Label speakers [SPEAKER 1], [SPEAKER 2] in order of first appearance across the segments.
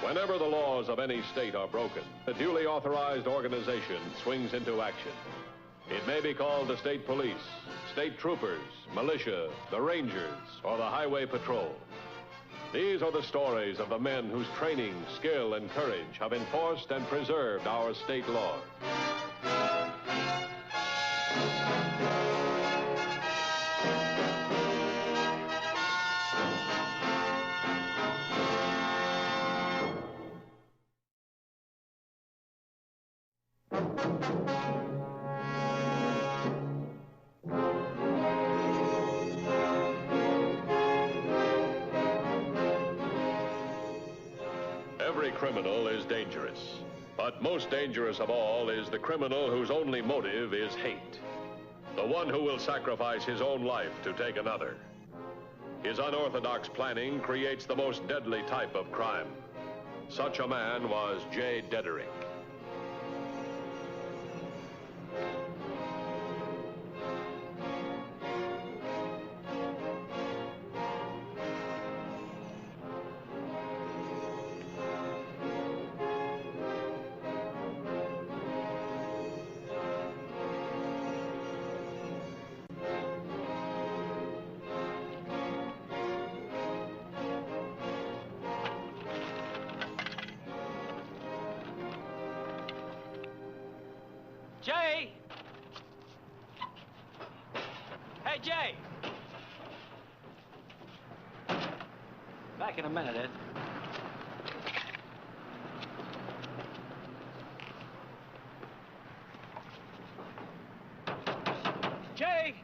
[SPEAKER 1] Whenever the laws of any state are broken, a duly authorized organization swings into action. It may be called the state police, state troopers, militia, the rangers, or the highway patrol. These are the stories of the men whose training, skill, and courage have enforced and preserved our state laws. Every criminal is dangerous, but most dangerous of all is the criminal whose only motive is hate. The one who will sacrifice his own life to take another. His unorthodox planning creates the most deadly type of crime. Such a man was J. Dederick.
[SPEAKER 2] Jay! Hey, Jay! Back in a minute, Ed. Jay!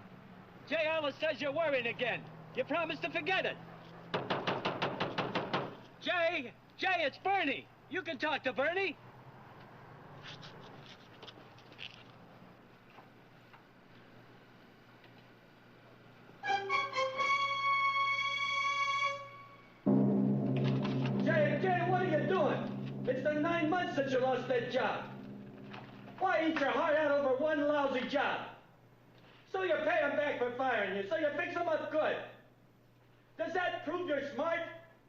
[SPEAKER 2] Jay Allen says you're worrying again. You promised to forget it. Jay! Jay, it's Bernie. You can talk to Bernie.
[SPEAKER 3] It's been 9 months since you lost that job. Why eat your heart out over one lousy job? So you pay him back for firing you, so you fix him up good. Does that prove you're smart?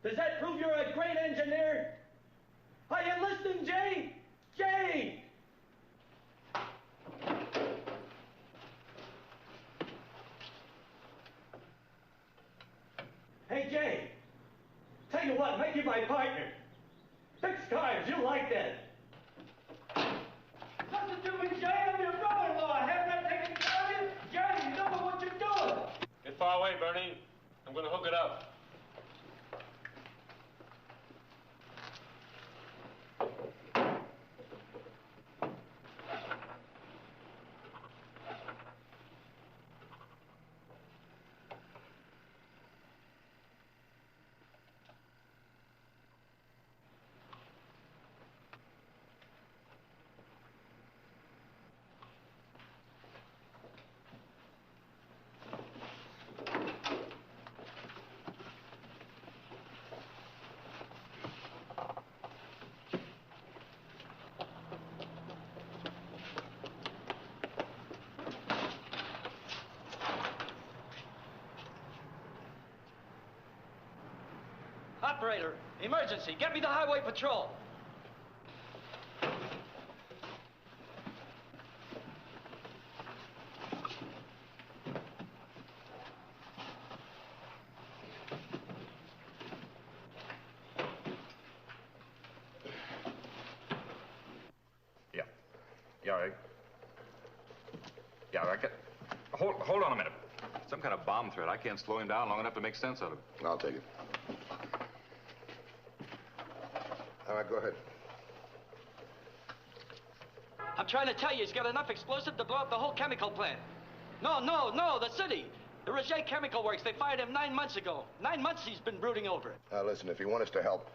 [SPEAKER 3] Does that prove you're a great engineer? Are you listening, Jay? Jay! Hey, Jay. Tell you what, make you my partner. Fix cars, you like that. Nothing to me, Jay. I'm your brother-in-law. I have that taken care of you. Jay, you don't know what you're doing.
[SPEAKER 4] Get far away, Bernie. I'm going to hook it up.
[SPEAKER 2] Operator, emergency. Get me the highway patrol.
[SPEAKER 5] Yeah, I get... Hold on a minute. Some kind of bomb threat. I can't slow him down long enough to make sense out of it.
[SPEAKER 6] I'll take it. All right, go ahead.
[SPEAKER 2] I'm trying to tell you, he's got enough explosive to blow up the whole chemical plant. No, the city. The Roget Chemical Works. They fired him 9 months ago. 9 months he's been brooding over it.
[SPEAKER 6] Now, listen, if you want us to help,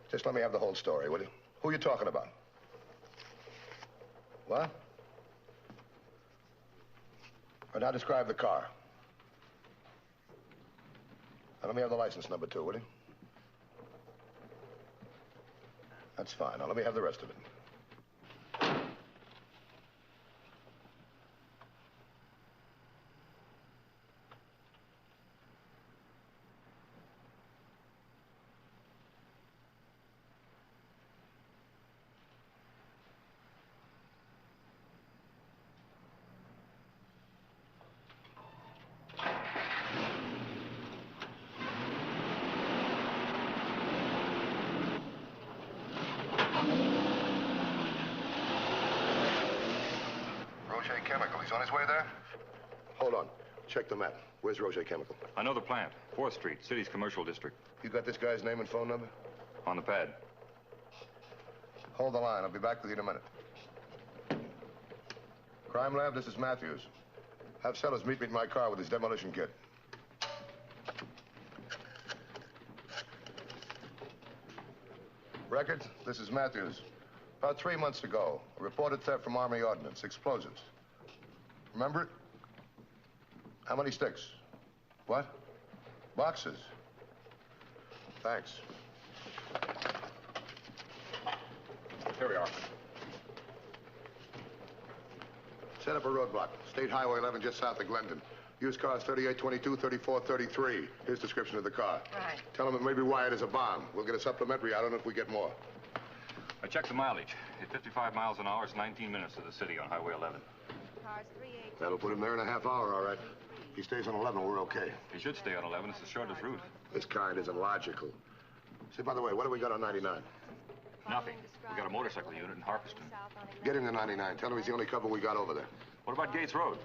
[SPEAKER 6] just let me have the whole story, will you? Who are you talking about? What? All right, now describe the car. Now, let me have the license number, too, will you? That's fine. Now, let me have the rest of it. Chemical. He's on his way there? Hold on. Check the map. Where's Roger Chemical?
[SPEAKER 5] I know the plant. 4th Street, city's commercial district.
[SPEAKER 6] You got this guy's name and phone number?
[SPEAKER 5] On the pad.
[SPEAKER 6] Hold the line. I'll be back with you in a minute. Crime Lab, this is Matthews. Have Sellers meet me in my car with his demolition kit. Records, this is Matthews. About 3 months ago, a reported theft from Army Ordnance, explosives. Remember it? How many sticks? What? Boxes. Thanks.
[SPEAKER 5] Here we are.
[SPEAKER 6] Set up a roadblock. State Highway 11 just south of Glendon. Used cars 3822, 3433. Here's description of the car.
[SPEAKER 7] Right.
[SPEAKER 6] Tell them it may be wired as a bomb. We'll get a supplementary out on it if we get more.
[SPEAKER 5] I checked the mileage. At 55 miles an hour, it's 19 minutes to the city on Highway 11.
[SPEAKER 6] That'll put him there in a half hour, all right. If he stays on 11, we're okay.
[SPEAKER 5] He should stay on 11. It's the shortest route.
[SPEAKER 6] This kind isn't logical. Say, by the way, what do we got on 99?
[SPEAKER 5] Nothing. We got a motorcycle unit in Harpeston.
[SPEAKER 6] Get him to 99. Tell him he's the only cover we got over there.
[SPEAKER 5] What about Gates Road?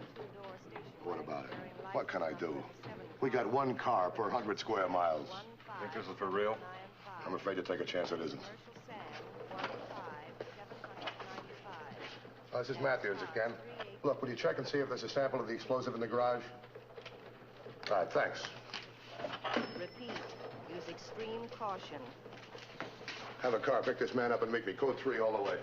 [SPEAKER 6] What about it? What can I do? We got one car per 100 square miles.
[SPEAKER 5] Think this is for real?
[SPEAKER 6] I'm afraid to take a chance it isn't. This is Matthews again. Look, will you check and see if there's a sample of the explosive in the garage? All right, thanks.
[SPEAKER 7] Repeat. Use extreme caution.
[SPEAKER 6] Have a car pick this man up and meet me. Code 3 all the way.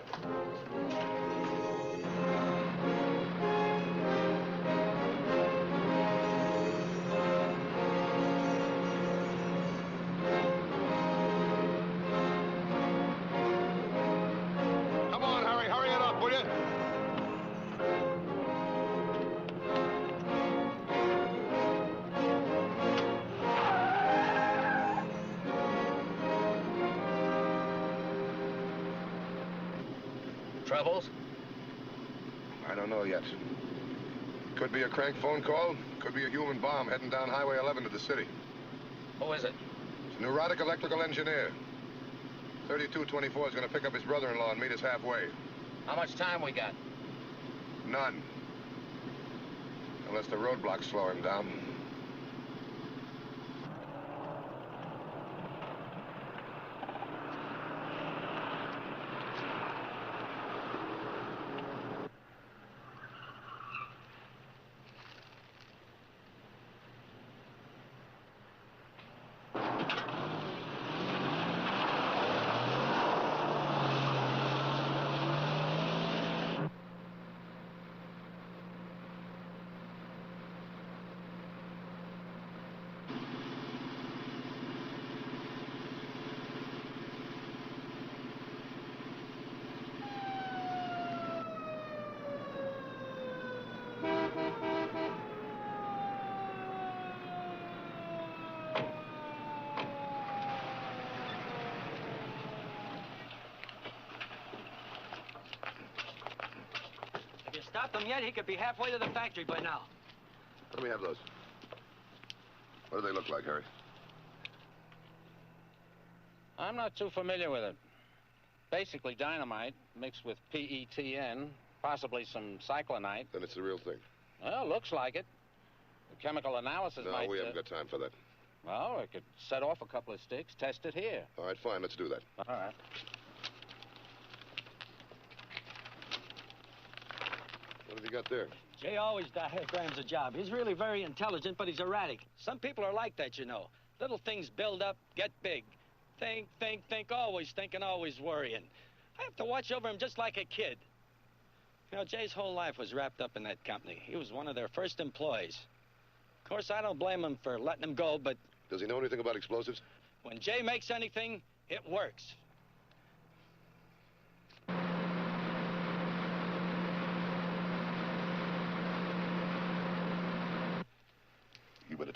[SPEAKER 6] Come on, Harry. Hurry it up, will you?
[SPEAKER 2] Troubles?
[SPEAKER 6] I don't know yet. Could be a crank phone call. Could be a human bomb heading down Highway 11 to the city.
[SPEAKER 2] Who is it?
[SPEAKER 6] It's a neurotic electrical engineer. 3224 is going to pick up his brother-in-law and meet us halfway.
[SPEAKER 2] How much time we got?
[SPEAKER 6] None. Unless the roadblocks slow him down.
[SPEAKER 2] If you stopped him yet, he could be halfway to the factory by now.
[SPEAKER 6] Let me have those. What do they look like, Harry?
[SPEAKER 8] I'm not too familiar with it. Basically dynamite mixed with PETN, possibly some cyclonite.
[SPEAKER 6] Then it's the real thing.
[SPEAKER 8] Well, looks like it. The chemical analysis
[SPEAKER 6] No,
[SPEAKER 8] might...
[SPEAKER 6] we haven't got time for that.
[SPEAKER 8] Well, I could set off a couple of sticks, test it here.
[SPEAKER 6] All right, fine, let's do that.
[SPEAKER 8] All right.
[SPEAKER 6] What have you got there?
[SPEAKER 2] Jay always diagrams a job. He's really very intelligent, but he's erratic. Some people are like that, you know. Little things build up, get big. Think, always thinking, always worrying. I have to watch over him just like a kid. You know, Jay's whole life was wrapped up in that company. He was one of their first employees. Of course, I don't blame him for letting him go, but...
[SPEAKER 6] Does he know anything about explosives?
[SPEAKER 2] when Jay makes anything, it works.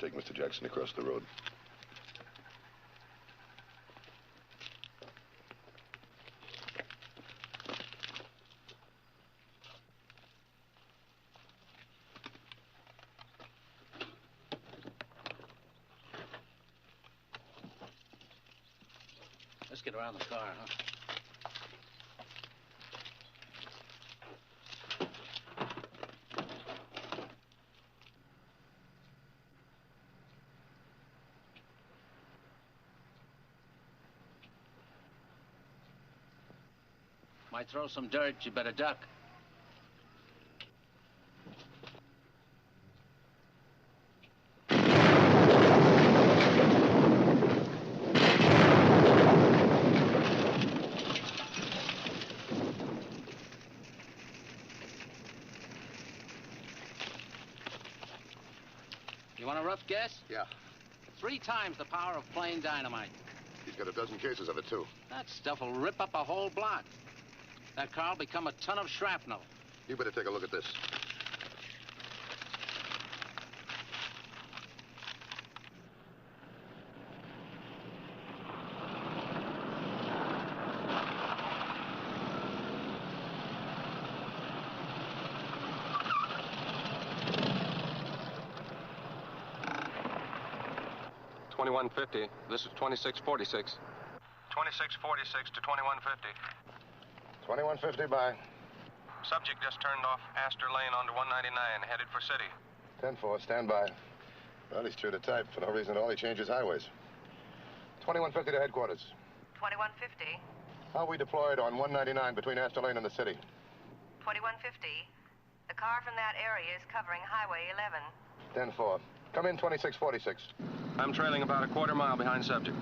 [SPEAKER 6] take Mr. Jackson across the road.
[SPEAKER 8] Let's get around the car, huh? Might throw some dirt, you better duck. You want a rough guess?
[SPEAKER 6] Yeah.
[SPEAKER 8] 3 times the power of plain dynamite.
[SPEAKER 6] He's got a dozen cases of it, too.
[SPEAKER 8] That stuff will rip up a whole block. That car will become a ton of shrapnel.
[SPEAKER 6] You better take a look at this.
[SPEAKER 9] $21.50. This is 2646.
[SPEAKER 10] 2646 to 2150.
[SPEAKER 6] 2150 by.
[SPEAKER 10] Subject just turned off Astor Lane onto 199, headed for city.
[SPEAKER 6] 10-4, stand by. Well, he's true to type. For no reason at all, he changes highways. 2150 to headquarters.
[SPEAKER 7] 2150.
[SPEAKER 6] How are we deployed on 199 between Astor Lane and the city?
[SPEAKER 7] 2150. The car from that area is covering Highway 11.
[SPEAKER 6] 10-4. Come in 2646.
[SPEAKER 10] I'm trailing about a quarter mile behind subject.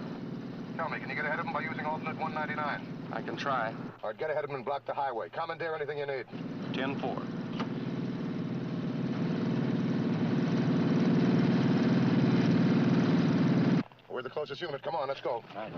[SPEAKER 6] Tell me, can you get ahead of him by using alternate 199?
[SPEAKER 10] I can try.
[SPEAKER 6] All right, get ahead of him and block the highway. Commandeer anything you need.
[SPEAKER 10] 10-4.
[SPEAKER 6] We're the closest unit. Come on, let's go.
[SPEAKER 8] Right.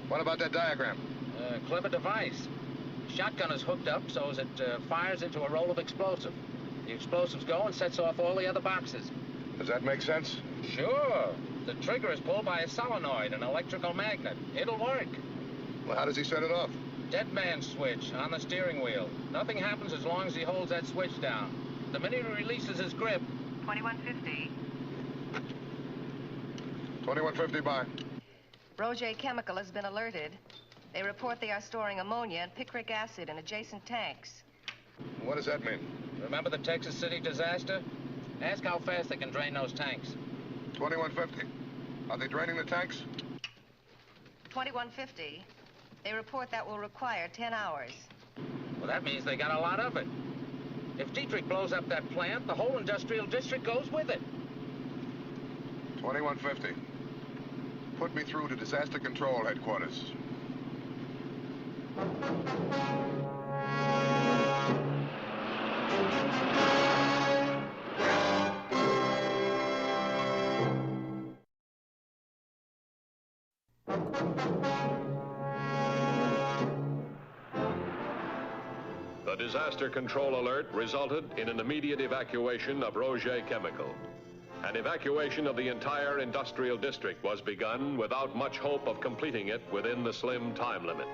[SPEAKER 6] What about that diagram?
[SPEAKER 8] Clever device. Shotgun is hooked up so as it fires into a roll of explosive. The explosives go and sets off all the other boxes.
[SPEAKER 6] Does that make sense?
[SPEAKER 8] Sure. The trigger is pulled by a solenoid, an electrical magnet. It'll work.
[SPEAKER 6] Well, how does he set it off?
[SPEAKER 8] Dead man switch on the steering wheel. Nothing happens as long as he holds that switch down. The minute he releases his grip...
[SPEAKER 7] 2150.
[SPEAKER 6] 2150 by.
[SPEAKER 7] Roget Chemical has been alerted. They report they are storing ammonia and picric acid in adjacent tanks.
[SPEAKER 6] What does that mean?
[SPEAKER 8] Remember the Texas City disaster? Ask how fast they can drain those tanks.
[SPEAKER 6] 2150. Are they draining the tanks?
[SPEAKER 7] 2150. They report that will require 10 hours.
[SPEAKER 8] Well, that means they got a lot of it. If Dietrich blows up that plant, the whole industrial district goes with it.
[SPEAKER 6] 2150. Put me through to disaster control headquarters.
[SPEAKER 1] The disaster control alert resulted in an immediate evacuation of Roget Chemical. An evacuation of the entire industrial district was begun without much hope of completing it within the slim time limit.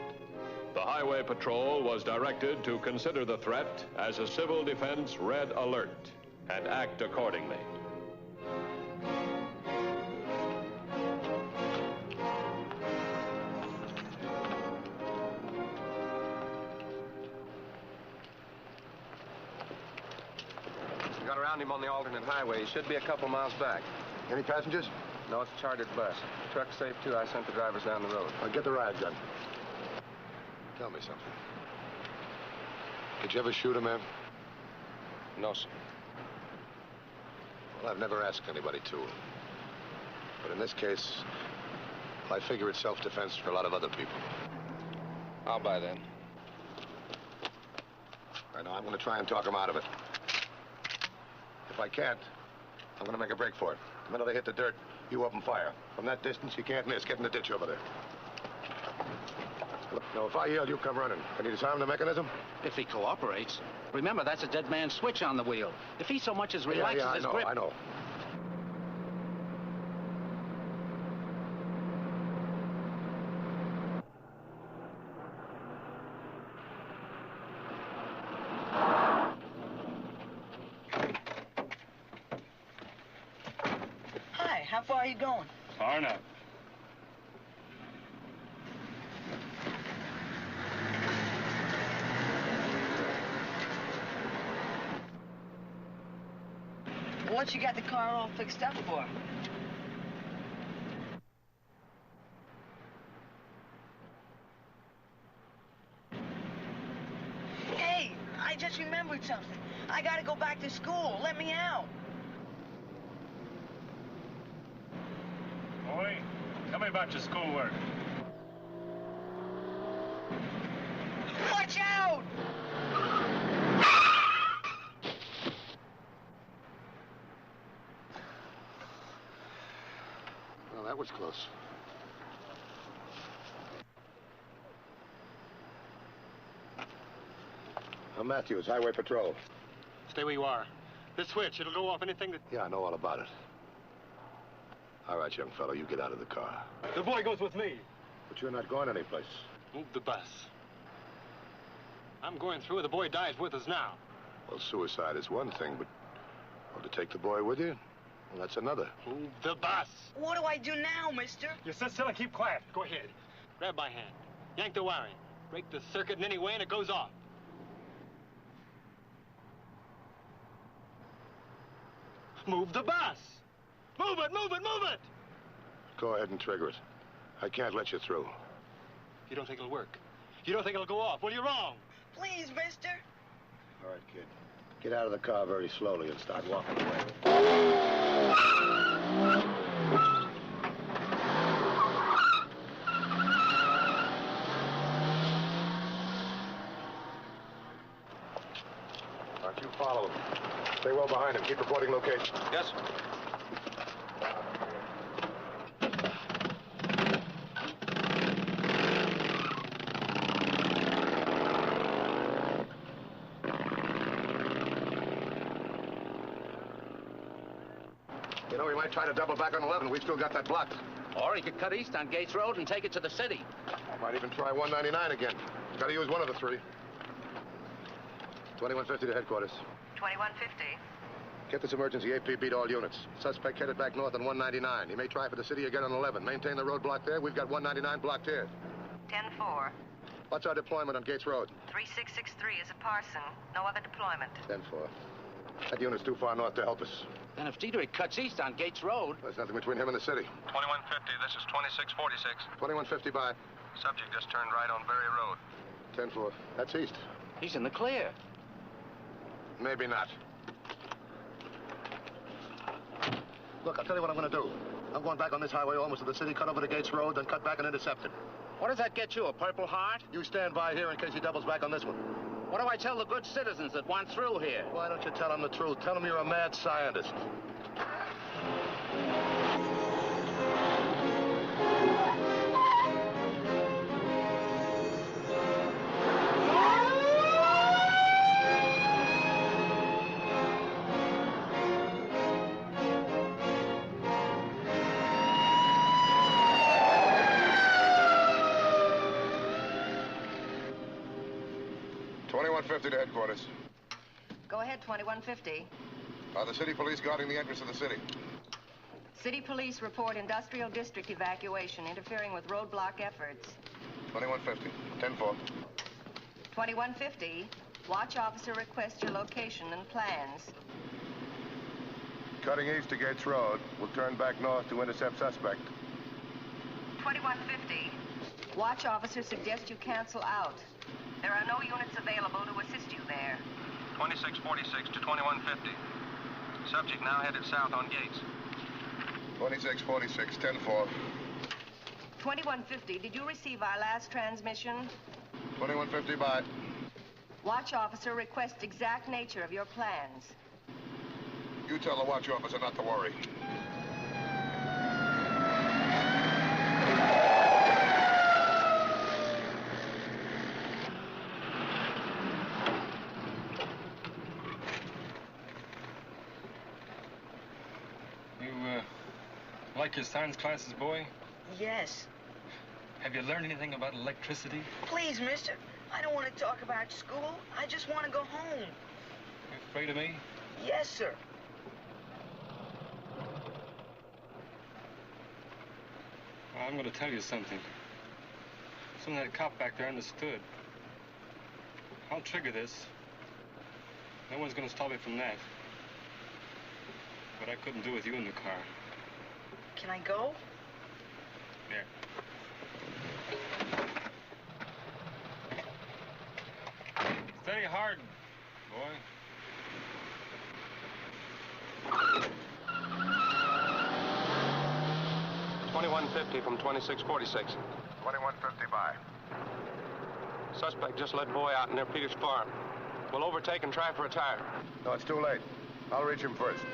[SPEAKER 1] The Highway Patrol was directed to consider the threat as a civil defense red alert and act accordingly.
[SPEAKER 10] Got around him on the alternate highway. He should be a couple miles back.
[SPEAKER 6] Any passengers?
[SPEAKER 10] No, it's a chartered bus. Truck's safe, too. I sent the drivers down the road.
[SPEAKER 6] Get the riot gun. Tell me something. Did you ever shoot a man?
[SPEAKER 9] No, sir.
[SPEAKER 6] Well, I've never asked anybody to. But in this case, I figure it's self-defense for a lot of other people.
[SPEAKER 9] I'll buy that.
[SPEAKER 6] I know. I'm going to try and talk him out of it. If I can't, I'm going to make a break for it. The minute I hit the dirt, you open fire. From that distance, you can't miss. Get in the ditch over there. Look, now, if I yell, you come running. Can you disarm the mechanism?
[SPEAKER 8] If he cooperates. Remember, that's a dead man's switch on the wheel. If he so much as relaxes his grip...
[SPEAKER 6] I know.
[SPEAKER 11] Hi, how far are you going?
[SPEAKER 4] Far enough.
[SPEAKER 11] What you got the car all fixed up for? Hey, I just remembered something. I gotta go back to school. Let me out.
[SPEAKER 4] Boy, tell me about your schoolwork.
[SPEAKER 11] Watch out!
[SPEAKER 6] Well, that was close. Matthews, Highway Patrol.
[SPEAKER 4] Stay where you are. This switch, it'll go off anything that...
[SPEAKER 6] Yeah, I know all about it. All right, young fellow, you get out of the car.
[SPEAKER 4] The boy goes with me.
[SPEAKER 6] But you're not going anyplace.
[SPEAKER 4] Move the bus. I'm going through. The boy dies with us now.
[SPEAKER 6] Well, suicide is one thing, but... Well, to take the boy with you? Well, that's another.
[SPEAKER 4] Move the bus.
[SPEAKER 11] What do I do now, mister?
[SPEAKER 4] You sit still and keep quiet. Go ahead. Grab my hand. Yank the wiring. Break the circuit in any way and it goes off. Move the bus. Move it, move it, move it.
[SPEAKER 6] Go ahead and trigger it. I can't let you through.
[SPEAKER 4] You don't think it'll work? You don't think it'll go off? Well, you're wrong.
[SPEAKER 11] Please, mister.
[SPEAKER 6] All right, kid. Get out of the car very slowly and start walking away. Don't you follow him. Stay well behind him. Keep reporting location.
[SPEAKER 9] Yes, sir.
[SPEAKER 6] You know, we might try to double back on 11. We've still got that blocked.
[SPEAKER 8] Or he could cut east on Gates Road and take it to the city.
[SPEAKER 6] Might even try 199 again. Got to use one of the three. 2150 to headquarters.
[SPEAKER 7] 2150.
[SPEAKER 6] Get this emergency APB to all units. Suspect headed back north on 199. He may try for the city again on 11. Maintain the roadblock there. We've got 199 blocked here.
[SPEAKER 7] 10-4.
[SPEAKER 6] What's our deployment on Gates Road?
[SPEAKER 7] 3663 is a Parson. No other deployment.
[SPEAKER 6] 10-4. That unit's too far north to help us.
[SPEAKER 8] Then if Diedrich cuts east on Gates Road...
[SPEAKER 6] There's nothing between him and the city.
[SPEAKER 9] 2150, this is 2646.
[SPEAKER 6] 2150 by.
[SPEAKER 9] Subject just turned right on Berry Road.
[SPEAKER 6] 10-4. That's east.
[SPEAKER 8] He's in the clear.
[SPEAKER 6] Maybe not. Look, I'll tell you what I'm going to do. I'm going back on this highway almost to the city, cut over to Gates Road, then cut back and intercept him.
[SPEAKER 8] What does that get you, a Purple Heart?
[SPEAKER 6] You stand by here in case he doubles back on this one.
[SPEAKER 8] What do I tell the good citizens that want through here?
[SPEAKER 6] Why don't you tell them the truth? Tell them you're a mad scientist. To headquarters.
[SPEAKER 7] Go ahead, 2150.
[SPEAKER 6] Are the city police guarding the entrance of the city?
[SPEAKER 7] City police report industrial district evacuation interfering with roadblock efforts.
[SPEAKER 6] 2150. 10-4.
[SPEAKER 7] 2150. Watch officer requests your location and plans.
[SPEAKER 6] Cutting east to Gates Road. We'll turn back north to intercept suspect.
[SPEAKER 7] 2150. Watch officer suggests you cancel out. There are no units available to assist you there.
[SPEAKER 9] 2646 to 2150. Subject now headed south on Gates.
[SPEAKER 6] 2646, 10-4.
[SPEAKER 7] 2150, did you receive our last transmission?
[SPEAKER 6] 2150, bye.
[SPEAKER 7] Watch officer requests exact nature of your plans.
[SPEAKER 6] You tell the watch officer not to worry.
[SPEAKER 12] Like your science classes, boy?
[SPEAKER 11] Yes.
[SPEAKER 12] Have you learned anything about electricity?
[SPEAKER 11] Please, mister. I don't want to talk about school. I just want to go home.
[SPEAKER 12] You afraid of me?
[SPEAKER 11] Yes, sir.
[SPEAKER 12] Well, I'm going to tell you something. Something that cop back there understood. I'll trigger this. No one's going to stop me from that. What I couldn't do with you in the car.
[SPEAKER 11] Can I go?
[SPEAKER 12] There. Steady hard, boy.
[SPEAKER 9] $21.50 from 2646.
[SPEAKER 6] 2150, bye.
[SPEAKER 9] Suspect just let boy out near Peter's farm. We'll overtake and try for a tire.
[SPEAKER 6] No, it's too late. I'll reach him first.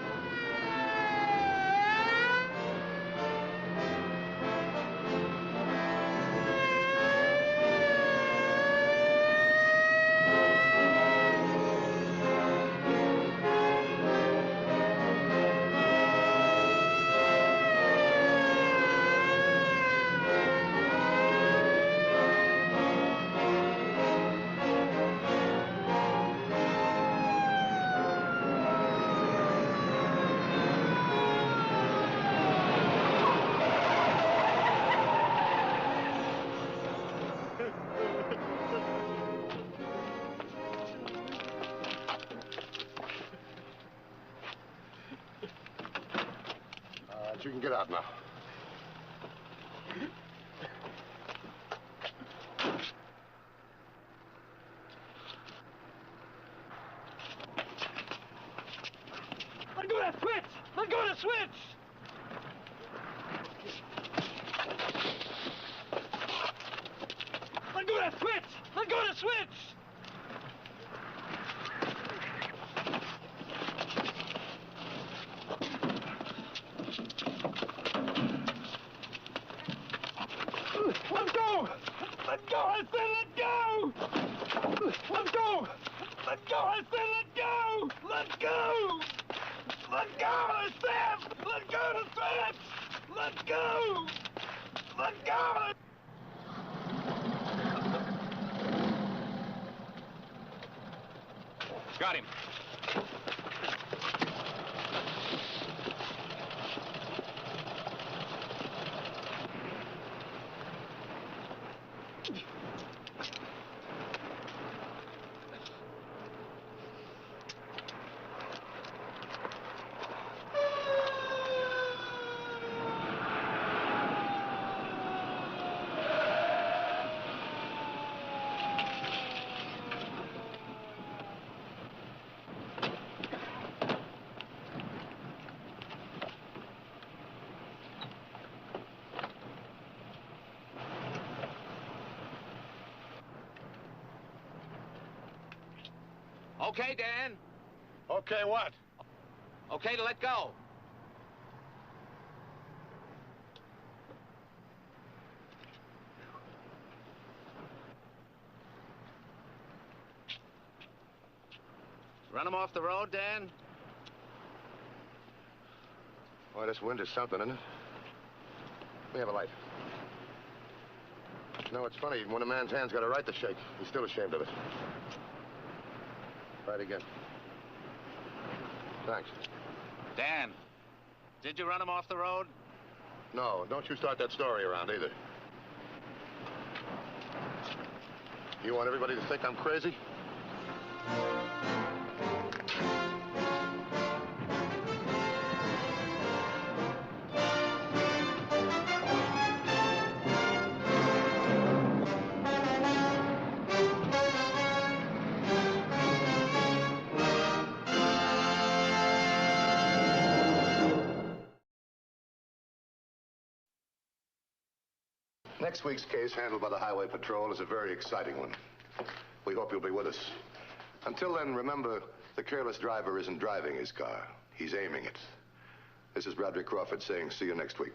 [SPEAKER 6] You can get out now.
[SPEAKER 3] Let go of that switch! Let go of the switch! Let go of that switch! Let go of the switch! Let go! Let go! I said let go! Let go! Let go! I said let go! Let go! Let go! I said let go the switch! Let go! Let go!
[SPEAKER 5] Got him.
[SPEAKER 8] Okay, Dan.
[SPEAKER 6] Okay, what?
[SPEAKER 8] Okay to let go. Run him off the road, Dan?
[SPEAKER 6] Boy, this wind is something, isn't it? We have a light. No, it's funny. When a man's hand's got a right to shake, he's still ashamed of it. Try it again. Thanks.
[SPEAKER 8] Dan, did you run him off the road?
[SPEAKER 6] No, don't you start that story around either. You want everybody to think I'm crazy? Next week's case, handled by the Highway Patrol, is a very exciting one. We hope you'll be with us. Until then, remember, the careless driver isn't driving his car. He's aiming it. This is Bradley Crawford saying see you next week.